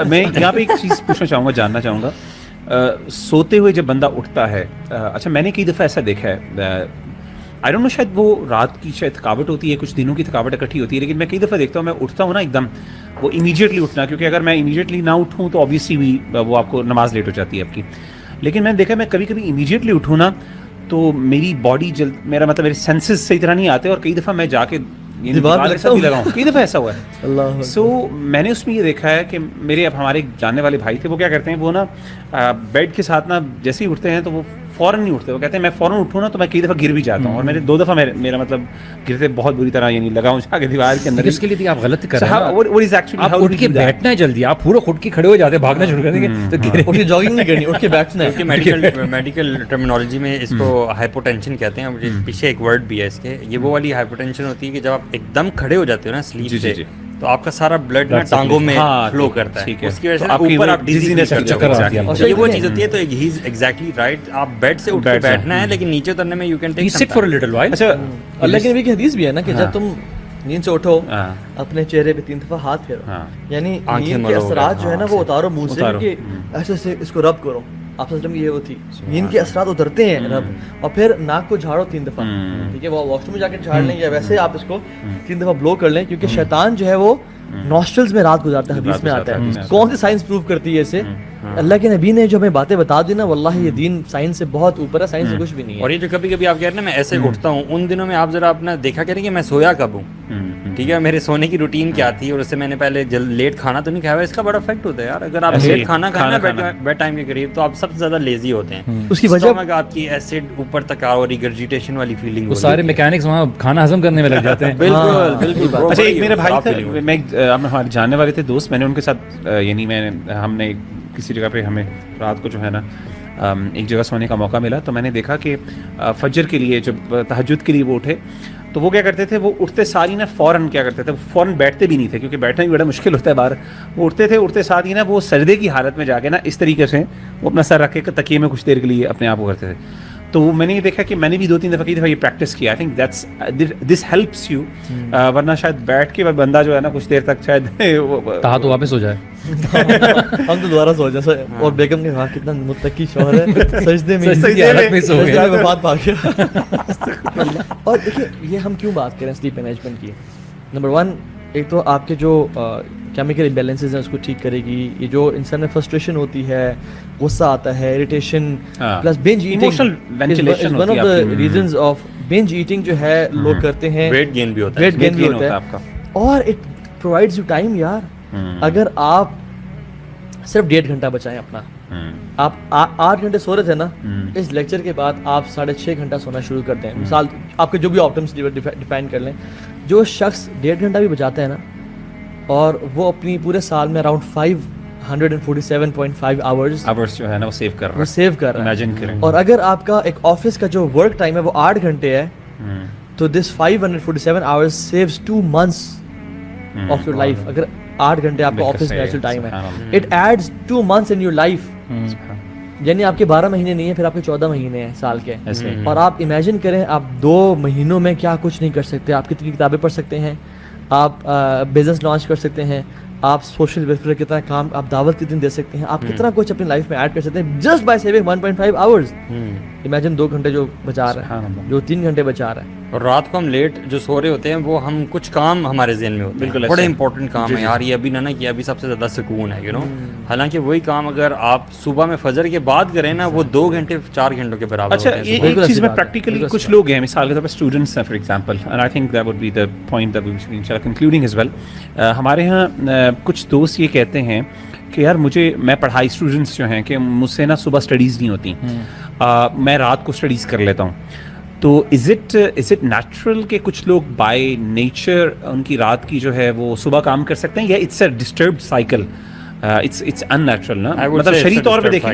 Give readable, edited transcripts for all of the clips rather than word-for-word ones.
میں یہاں پہ ایک چیز پوچھنا چاہوں گا, جاننا چاہوں گا, سوتے ہوئے جب بندہ اٹھتا ہے, اچھا میں نے کئی دفعہ ایسا دیکھا ہے, آئی ڈونٹ نو شاید وہ رات کی شاید تھکاوٹ ہوتی ہے, کچھ دنوں کی تھکاوٹ اکٹھی ہوتی ہے, لیکن میں کئی دفعہ دیکھتا ہوں میں اٹھتا ہوں نا ایک دم وہ امیڈیٹلی اٹھنا, کیونکہ اگر میں امیڈیٹلی نہ اٹھوں تو آبویسلی بھی وہ آپ کو نماز لیٹ ہو جاتی ہے آپ کی. لیکن میں نے دیکھا میں کبھی کبھی امیڈیٹلی اٹھوں نا تو میری باڈی میرا مطلب میرے سینسز صحیح طرح نہیں آتے, اور کئی دفعہ میں جا کے لگاؤں, کئی دفعہ ایسا ہوا ہے. سو میں نے اس میں یہ دیکھا ہے کہ میرے اب ہمارے جاننے والے بھائی تھے, وہ کیا کرتے ہیں, وہ نا بیڈ کے ساتھ نا جیسے ہی اٹھتے ہیں تو وہ فوراً نہیں اٹھتے, وہ کہتے ہیں میں فوراً اٹھوں نا تو میں کئی دفعہ گر بھی جاتا ہوں, اور میرے 2 دفعہ میرا مطلب گرتے بہت بری طرح, یعنی لگا ہوں جا کے دیوار کے اندر. اس کے لیے آپ غلط کر رہے ہیں, آپ اٹھ کے بیٹھنا ہے جلدی, آپ پورا اٹھ کے کھڑے ہو جاتے ہیں, بھاگنا شروع کر دیں گے تو جاگنگ نہیں کرنی, اٹھ کے بیٹھنا ہے. میڈیکل ٹرمینالوجی میں اس کو ہائپوٹینشن کہتے ہیں, پیچھے ایک ورڈ بھی ہے اس کے, یہ وہ والی ہائپوٹینشن ہوتی ہے کہ جب آپ ایک دم کھڑے ہو جاتے ہو نا سلیپ سے, تو آپ کا سارا بلڈ نا ٹانگوں میں فلو کرتا ہے, اس کی وجہ سے اوپر آپ ڈیزینس چکر آتی ہے. یہ وہ چیز ہوتی ہے, تو ہی از ایگزیکٹلی رائٹ, آپ بیڈ سے اٹھ کے بیٹھنا ہے, لیکن نیچے اترنے میں یو کین ٹیک سٹ فار ا لٹل وائل. اچھا اللہ کے نبی کی حدیث بھی ہے نا کہ جب تم نیند سے اٹھو اپنے چہرے پہ 3 دفعہ ہاتھ پھیرو, یعنی نیند کے اثرات جو ہے نا وہ اتارو منہ سے, کہ ایسے سے اس کو رب کرو. آپ وسلم کی یہ وہ تھی, نیند کے اثرات اترتے ہیں رب, اور پھر ناک کو جھاڑو 3 دفعہ, ٹھیک ہے, وہ واش روم میں جا کے جھاڑ لیں, یا ویسے آپ اس کو 3 دفعہ بلو کر لیں, کیونکہ شیطان جو ہے وہ نوسٹرلز میں رات گزارتا ہے, حدیث میں آتا ہے. کون سی سائنس پروف کرتی ہے اسے؟ اللہ کے نبی نے جو ہمیں باتیں بتا دی نا, واللہ یہ دین سائنس سے بہت اوپر ہے, سائنس سے کچھ بھی نہیں ہے. اور یہ جو کبھی کبھی آپ کہہ رہے ہیں میں ایسے اٹھتا ہوں, ان دنوں میں آپ ذرا اپنا دیکھا کریں کہ میں سویا کب ہوں, ٹھیک ہے, میرے سونے کی روٹین کیا تھی, اور اس سے میں نے پہلے لیٹ کھانا تو نہیں کھایا ہوا, اس کا بڑا افیکٹ ہوتا ہے یار. اگر آپ لیٹ کھانا کھانا بیڈ ٹائم کے قریب, تو آپ سب سے زیادہ لیزی ہوتے ہیں, اس کی وجہ آپ کی ایسڈ اوپر تک اور ریگرجیٹیشن والی فیلنگ, سارے میکینکس وہاں کھانا ہضم کرنے میں لگ جاتے ہیں. بالکل بالکل. اچھا ایک میرے بھائی تھے, میں ہمارے جاننے والے تھے دوست, میں نے ان کے ساتھ یعنی ہم نے کسی جگہ پہ ہمیں رات کو جو ہے نا ایک جگہ سونے کا موقع ملا, تو میں نے دیکھا کہ فجر کے لیے جب تہجد کے لیے وہ اٹھے تو وہ کیا کرتے تھے, وہ اٹھتے ساری نا فوراً کیا کرتے تھے, فوراً بیٹھتے بھی نہیں تھے, کیونکہ بیٹھنا بھی بڑا مشکل ہوتا ہے باہر. وہ اٹھتے تھے, اٹھتے ساتھ ہی نا وہ سجدے کی حالت میں جا کے نا اس طریقے سے وہ اپنا سر رکھ کے تکیے میں کچھ دیر کے لیے اپنے آپ کو کرتے تھے. تو میں نے یہ دیکھا کہ میں نے بھی 2-3 دفعہ یہ پریکٹس کیا. I think this helps you, ورنہ شاید بیٹھ کے بندہ جو ہے نا کچھ دیر تک شاید کہا تو واپس ہو جائے. ہم تو دوبارہ سو جائے. اور بیگم کے وہاں کتنا متقی شوہر ہے, سجدے میں وفات پا گیا. اور دیکھیے یہ ہم کیوں بات کریں سلیپ مینجمنٹ کی. نمبر 1, ایک تو آپ کے جو کیمیکل امبیلنسز ہیں اس کو ٹھیک کرے گی. یہ جو انسان میں فرسٹریشن ہوتی ہے, غصہ آتا ہے, irritation plus bunch eating is one of the reasons of bunch eating جو ہے لوگ کرتے ہیں. ویٹ گین بھی ہوتا ہے آپ کا, اور اٹ پرووائڈز یو ٹائم یار. اگر آپ صرف 1.5 گھنٹہ بچائیں اپنا, آپ 8 گھنٹے سو رہے تھے نا, اس لیکچر کے بعد آپ 6.5 گھنٹہ سونا شروع کر دیں. مثال آپ کے جو بھی آپٹمس ڈیفائن کر لیں. جو شخص 1.5 گھنٹہ بھی بچاتا ہے نا, اور وہ اپنی پورے سال میں اراؤنڈ 547.5 آورز جو ہے نا وہ سیو کر رہا ہے. امیجن کریں. اور اگر آپ کا ایک آفس کا جو ورک ٹائم ہے وہ 8 گھنٹے ہے, تو this 547 hours saves 2 months of your life. اگر 8 گھنٹے آپ کا آفس نیچرل ٹائم ہے, it adds 2 months in your life. یعنی آپ کے 12 مہینے نہیں ہیں, پھر آپ کے 14 مہینے ہیں سال کے. اور آپ امیجن کریں آپ 2 مہینوں میں کیا کچھ نہیں کر سکتے. آپ کتنی کتابیں پڑھ سکتے ہیں, آپ بزنس لانچ کر سکتے ہیں, آپ سوشل ویلفیئر کتنا کام, آپ دعوت کتنی دے سکتے ہیں, آپ کتنا کچھ اپنی لائف میں ایڈ کر سکتے ہیں just by saving 1.5 hours. Imagine 2 گھنٹے جو بچا رہا ہے, جو 3 گھنٹے بچا رہا ہے. اور رات کو ہم لیٹ جو سو رہے ہوتے ہیں وہ ہم کچھ کام ہمارے ذہن میں ہوتے ہیں, بڑے امپورٹنٹ کام ہے یار, یہ ابھی نہ کیا, ابھی سب سے زیادہ سکون ہے, یو نو. حالانکہ وہی کام اگر آپ صبح میں فجر کے بعد کریں نا, وہ 2 گھنٹے 4 گھنٹوں کے برابر. اچھا ایک چیز میں پریکٹیکلی کچھ لوگ ہیں, مثال کے طور پر اسٹوڈنٹس ہیں for example, and I think that would be the point that we should انشاءاللہ کنکلوڈنگ ایز ویل. ہمارے یہاں کچھ دوست یہ کہتے ہیں کہ یار میں پڑھائی, اسٹوڈنٹس جو ہیں کہ مجھ سے نا صبح اسٹڈیز نہیں ہوتی, میں رات کو اسٹڈیز کر لیتا ہوں. تو از اٹ نیچرل کہ کچھ لوگ بائی نیچر ان کی رات کی جو ہے وہ صبح کام کر سکتے ہیں, یا it's a disturbed cycle, it's in natural نا, مطلب شرعی طور پہ دیکھیں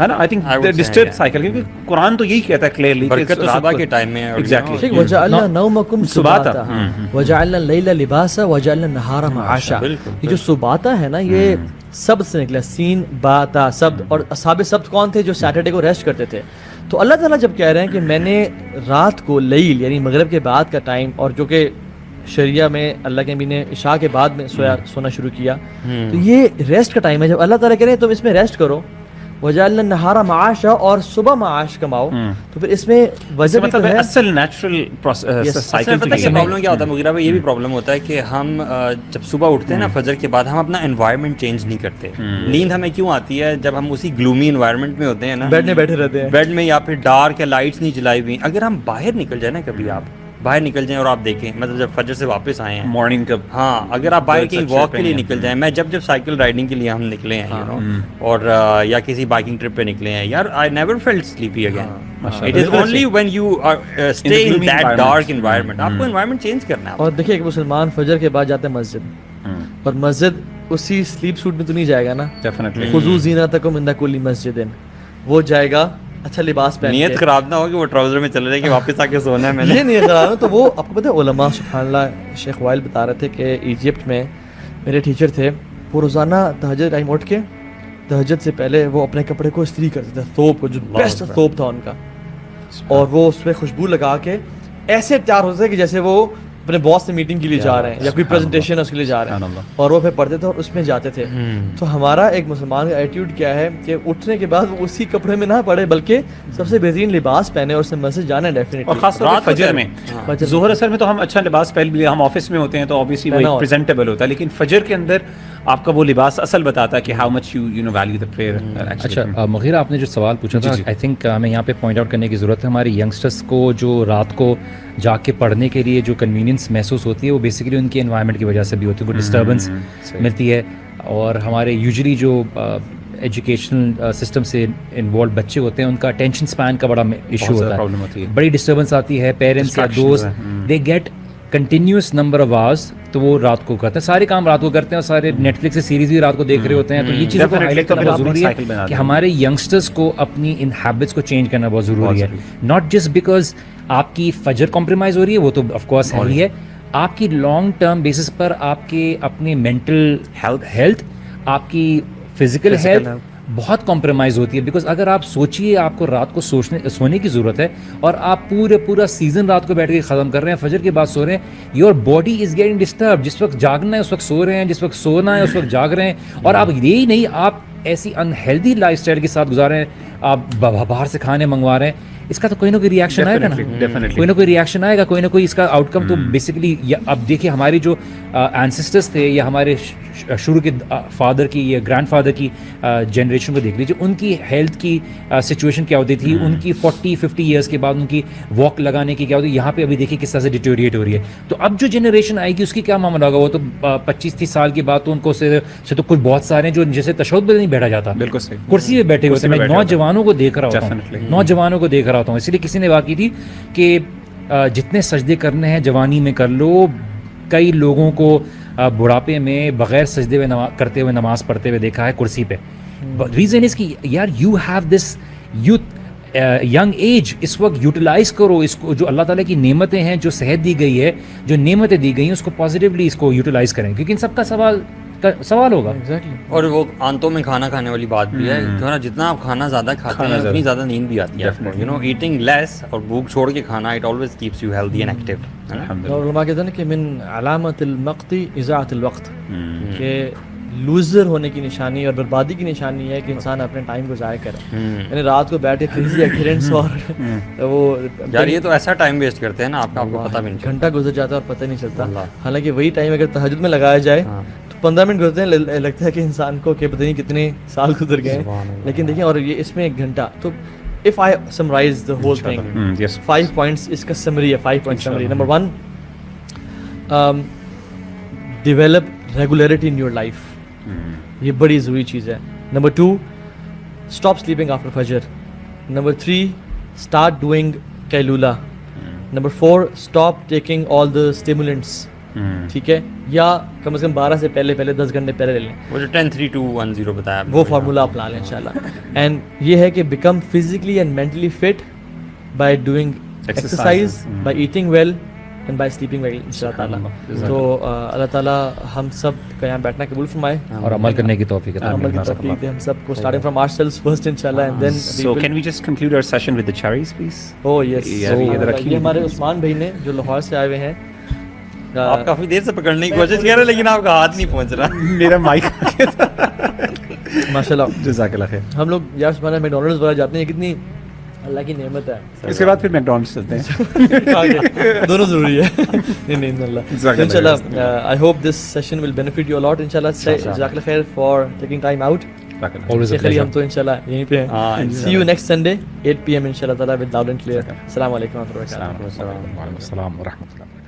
ہے نا. آئی تھنک ڈسٹربڈ سائیکل, کیونکہ قرآن تو یہی کہتا ہے کلیئرلی کہ صبح کے ٹائم میں ایگزیکٹلی وجعلنا نومکم سباتا وجعلنا اللیل لباسا وجعلنا النہار معاشا. یہ جو سباتا ہے نا, یہ سبت سے نکلا, سین باتا سبت. اور اصحاب سبت کون تھے؟ جو سیٹرڈے کو ریسٹ کرتے تھے. تو اللہ تعالیٰ جب کہہ رہے ہیں کہ میں نے رات کو لیل یعنی مغرب کے بعد کا ٹائم, اور جو کہ شریعہ میں اللہ کے نبی نے عشاء کے بعد میں سونا شروع کیا. تو یہ ریسٹ کا ٹائم ہے. جب اللہ تعالیٰ کہہ رہے ہیں تم اس میں ریسٹ کرو, وجعلنا النہار معاشا, اور صبح معاش کماؤ, تو پھر اس میں وجہ مطلب اصل نیچرل سائیکل. پتہ ہے پرابلم کیا ہوتا ہے مغیرہ بھائی, یہ بھی پرابلم ہوتا ہے کہ ہم جب صبح اٹھتے ہیں نا فجر کے بعد, ہم اپنا انوائرمنٹ چینج نہیں کرتے. نیند ہمیں کیوں آتی ہے جب ہم اسی گلومی انوائرمنٹ میں ہوتے ہیں نا, بیڈ میں بیٹھے رہتے ہیں, بیڈ میں, یا پھر ڈارک یا لائٹس نہیں جلائی ہوئی. اگر ہم باہر نکل جائیں نا, کبھی آپ باہر نکل جائیں اور آپ دیکھیں, مطلب جب فجر سے واپس آئے ہیں مارننگ کا, ہاں, اگر آپ باہر کہیں واک کے لیے نکل جائیں, میں جب سائیکل رائڈنگ کے لیے ہم نکلے ہیں اور یا کسی بائکنگ ٹرپ پہ نکلے ہیں یار, I never felt sleepy again. It is only when you stay in that dark environment. آپ کو انوائرمنٹ چینج کرنا ہے. اور دیکھیے ایک مسلمان فجر کے بعد جاتے ہیں مسجد, اور مسجد اسی سلیپ سوٹ میں تو نہیں جائے گا نا, ڈیفینیٹلی خذوا زینتکم عند کل مسجد, وہ جائے گا اچھا لباس پہن کے. نیت خراب نہ ہو کہ وہ ٹراؤزر میں چل رہے کہ واپس آ کے سونا ہے میں نے, یہ نیت خراب ہے. تو وہ آپ کو پتہ ہے علماء سبحان اللہ, شیخ وائل بتا رہے تھے کہ ایجپٹ میں میرے ٹیچر تھے, وہ روزانہ تہجد ٹائم اٹھ کے تہجد سے پہلے وہ اپنے کپڑے کو استری کرتے تھے, ثوب کو, جو بیسٹ ثوب تھا ان کا, اور وہ اس پہ خوشبو لگا کے ایسے تیار ہوتے تھے کہ جیسے وہ اپنے باس سے میٹنگ کے لیے جا رہے ہیں یا کوئی پریزنٹیشن ہے اس کے لیے جا رہے ہیں, اور وہ پھر پڑھتے تھے اور اس میں جاتے تھے. تو ہمارا ایک مسلمان کا ایٹیٹیوڈ کیا ہے کہ اٹھنے کے بعد وہ اسی کپڑے میں نہ پڑے بلکہ سب سے بہترین لباس پہنے اور اس سے مسجد جانا ہے ڈیفینیٹلی. اور خاص طور پر فجر میں, ظہر اثر میں تو ہم اچھا لباس پہن بھی, ہم آفس میں ہوتے ہیں تو آبویسلی وہ پریزنٹیبل ہوتا ہے, لیکن فجر کے اندر آپ کا وہ لباس اصل بتاتا ہے کہ how much you no value the prayer. اچھا مغیرہ, آپ نے جو سوال پوچھا تھا, آئی تھنک ہمیں یہاں پہ پوائنٹ آؤٹ کرنے کی ضرورت ہے. ہمارے ینگسٹرس کو جو رات کو جا کے پڑھنے کے لیے جو کنوینئنس محسوس ہوتی ہے, وہ بیسیکلی ان کے انوائرمنٹ کی وجہ سے بھی ہوتی ہے, کوئی ڈسٹربنس ملتی ہے. اور ہمارے یوزلی جو ایجوکیشنل سسٹم سے انوالو بچے ہوتے ہیں, ان کا اٹینشن اسپین کا بڑا ایشو ہوتا ہے, بڑی ڈسٹربنس آتی ہے. پیرنٹس یا دوست they get continuous number of hours, تو وہ رات کو کرتے ہیں, سارے کام رات کو کرتے ہیں, اور سارے نیٹ فلکس سے سیریز بھی رات کو دیکھ رہے ہوتے ہیں. تو یہ چیزیں ہائی لائٹ کرنا بہت ضروری ہے کہ ہمارے ینگسٹرس کو اپنی ان ہیبٹس کو چینج کرنا بہت ضروری ہے. ناٹ جسٹ بیکاز آپ کی فجر کمپرومائز ہو رہی ہے, وہ تو آف کورس ہے, آپ کی لانگ ٹرم بیسس پر آپ کے اپنے مینٹل ہیلتھ, آپ کی فزیکل ہیلتھ بہت کمپرومائز ہوتی ہے. بیکاز اگر آپ سوچیے آپ کو رات کو سونے کی ضرورت ہے, اور آپ پورا سیزن رات کو بیٹھ کے ختم کر رہے ہیں, فجر کے بعد سو رہے ہیں, your body is getting disturb. جس وقت جاگنا ہے اس وقت سو رہے ہیں, جس وقت سونا ہے اس وقت جاگ رہے ہیں, اور آپ یہی نہیں, آپ ایسی انہیلدی لائف اسٹائل کے ساتھ گزار رہے ہیں, آپ باہر سے کھانے منگوا رہے ہیں. اس کا تو کوئی نہ کوئی ریئیکشن آئے گا نا, کوئی نہ کوئی ریئیکشن آئے گا, کوئی نہ کوئی اس کا آؤٹ کم. تو بیسکلی اب دیکھیے ہماری جو اینسسٹرس تھے, یا ہمارے شروع کے فادر کی یا گرینڈ فادر کی جنریشن کو دیکھ لیجیے, ان کی ہیلتھ کی سچویشن کیا ہوتی تھی, ان کی 40-50 ایئرس کے بعد ان کی واک لگانے کی کیا ہوتی ہے. یہاں پہ ابھی دیکھیے کس طرح سے ڈیٹیوریٹ ہو رہی ہے. تو اب جو جنریشن آئے گی اس کی کیا معاملہ ہوگا, وہ تو 25-30 سال کے بعد تو ان کو سے تو کچھ بہت سارے ہیں جو جیسے تشہد پہ نہیں بیٹھا جاتا, بالکل صحیح, کرسی پہ بیٹھے ہوتے ہیں. میں نوجوانوں کو دیکھ رہا ہوتا ہوں, اس لیے کسی نے بات کی تھی کہ جتنے سجدے کرنے ہیں جوانی میں کر لو. کئی لوگوں کو بڑھاپے میں بغیر سجدے کرتے ہوئے نماز پڑھتے ہوئے دیکھا ہے کرسی پہ. ریزن اس کی یار you have this youth young age, اس وقت یوٹیلائز کرو اس کو, جو اللہ تعالیٰ کی نعمتیں ہیں, جو صحت دی گئی ہے, جو نعمتیں دی گئی ہیں, اس کو پازیٹیولی اس کو یوٹیلائز کریں, کیونکہ ان سب کا سوال ہوگا. اور وہ آنتوں میں کھانا کھانے والی بات بھی ہے, جتنا آپ کھانا زیادہ کھاتے ہیں اتنی زیادہ نیند بھی آتی ہے. یو نو ایٹنگ لیس اور بھوک چھوڑ کے کھانا, it always keeps you healthy and active. اور علماء کہتے ہیں کہ من علامت المقت اضاعۃ الوقت, کہ لوزر ہونے کی نشانی اور بربادی کی نشانی ہے کہ انسان اپنے ٹائم کو ضائع کرے. یعنی رات کو بیٹھ کے کریزی ایکسیڈنٹس اور وہ یار یہ تو ایسا ٹائم ویسٹ کرتے ہیں نا, آپ کو پتہ بھی نہیں, گھنٹہ گزر جاتا ہے اور پتہ نہیں چلتا. حالانکہ وہی ٹائم اگر تہجد میں لگایا جائے تو 15 منٹ گزرتے ہیں, لگتا ہے کہ انسان کو کہ پتہ نہیں کتنے سال گزر گئے. لیکن دیکھیں, اور یہ اس میں 1 گھنٹہ, تو if I summarize the whole thing, 5 points اس کا سمری ہے, 5 point summary. Number 1, develop regularity in your life. یہ بڑی ضروری چیز ہے. Number 2, stop sleeping after fajr. Number 3, start doing qailula. Number 4, stop taking all the stimulants. ٹھیک ہے, یا کم از کم 12 سے پہلے 10 گھنٹے پہلے لے لیں. وہ جو 10-3-2-1-0 بتایا وہ فارمولا اپنا لیں انشاءاللہ. اینڈ یہ ہے کہ become physically and mentally fit by doing exercise, by eating well and by sleeping well انشاء اللہ تعالیٰ. تو اللہ تعالیٰ ہم سب کا یہاں بیٹھنا قبول فرمائے اور عمل کرنے کی توفیق عطا عمل کی توفیق دے ہم سب کو, starting from ourselves first inshallah, and then so can we just conclude our session with the cherries please? oh yes, یہ ہمارے عثمان بھائی نے جو لاہور سے آئے ہوئے ہیں, آپ کافی دیر سے پکڑنے کی کوشش کر رہے ہیں لیکن آپ کا ہاتھ نہیں پہنچ رہا. میرا مائک ماشاء اللہ. جزاک اللہ خیر. ہم لوگ یار سبحان اللہ میکڈونلڈس وغیرہ جاتے ہیں, کتنی اللہ کی نعمت ہے. اس کے بعد پھر میکڈونلڈس چلتے ہیں. دونوں ضروری ہے. نہیں انشاء اللہ I hope this session will benefit you a lot. انشاء اللہ جزاک اللہ خیر فار ٹیکنگ ٹائم آؤٹ. ہم تو انشاء اللہ یہیں پہ ہیں. سی یو نیکسٹ سنڈے 8 PM انشاء اللہ تعالیٰ ود لاؤڈ اینڈ کلیئر. السلام علیکم و رحمۃ اللہ. السلام ورحمۃ اللہ.